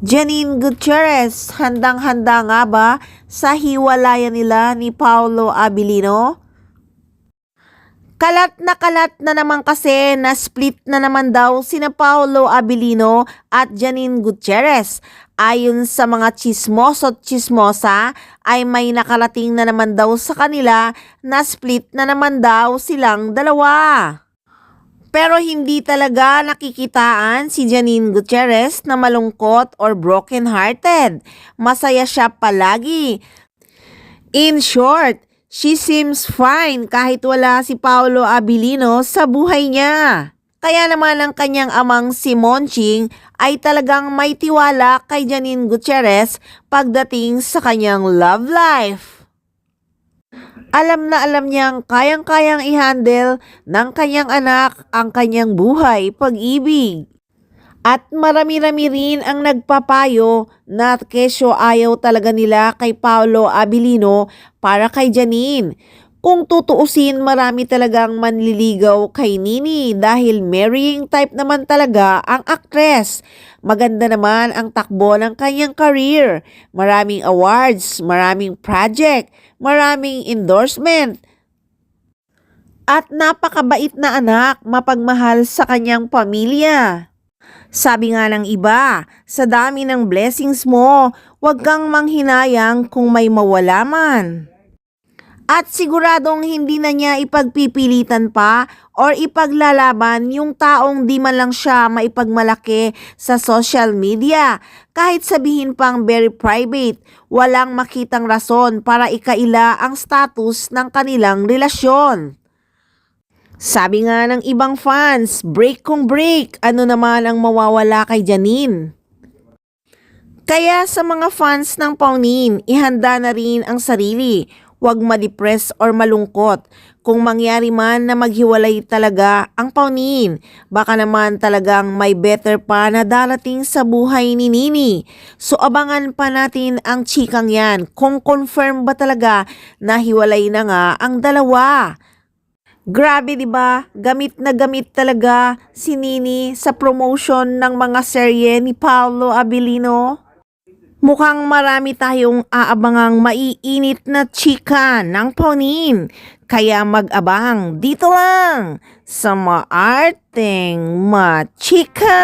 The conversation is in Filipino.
Janine Gutierrez, handang-handa nga ba sa hiwalayan nila ni Paolo Abilino? Kalat na naman kasi na split na naman daw sina Paolo Abilino at Janine Gutierrez. Ayon sa mga chismoso't chismosa ay may nakarating na naman daw sa kanila na split na naman daw silang dalawa. Pero hindi talaga nakikitaan si Janine Gutierrez na malungkot or broken-hearted. Masaya siya palagi. In short, she seems fine kahit wala si Paolo Abilino sa buhay niya. Kaya naman ang kanyang amang si Monching ay talagang may tiwala kay Janine Gutierrez pagdating sa kanyang love life. Alam na alam niyang kayang-kayang i-handle ng kanyang anak ang kanyang buhay, pag-ibig. At marami-rami rin ang nagpapayo na kesyo ayaw talaga nila kay Paolo Abilino para kay Janine. Kung tutuusin, marami talagang manliligaw kay Nini dahil marrying type naman talaga ang aktres. Maganda naman ang takbo ng kanyang career. Maraming awards, maraming project, maraming endorsement. At napakabait na anak, mapagmahal sa kanyang pamilya. Sabi nga ng iba, sa dami ng blessings mo, huwag kang manghinayang kung may mawala man. At siguradong hindi na niya ipagpipilitan pa or ipaglalaban yung taong di man lang siya maipagmalaki sa social media. Kahit sabihin pang very private, walang makitang rason para ikaila ang status ng kanilang relasyon. Sabi nga ng ibang fans, break kung break, ano naman ang mawawala kay Janine? Kaya sa mga fans ng Paunin, ihanda na rin ang sarili. Huwag ma-depress or malungkot. Kung mangyari man na maghiwalay talaga ang Paunin, baka naman talagang may better pa na darating sa buhay ni Nini. So abangan pa natin ang chikang yan kung confirm ba talaga na hiwalay na nga ang dalawa. Grabe, 'di ba? Gamit na gamit talaga si Nini sa promotion ng mga serye ni Paolo Abilino. Mukhang marami tayong aabangang maiinit na chika ng Paunin. Kaya mag-abang dito lang sa Maarteng Machika!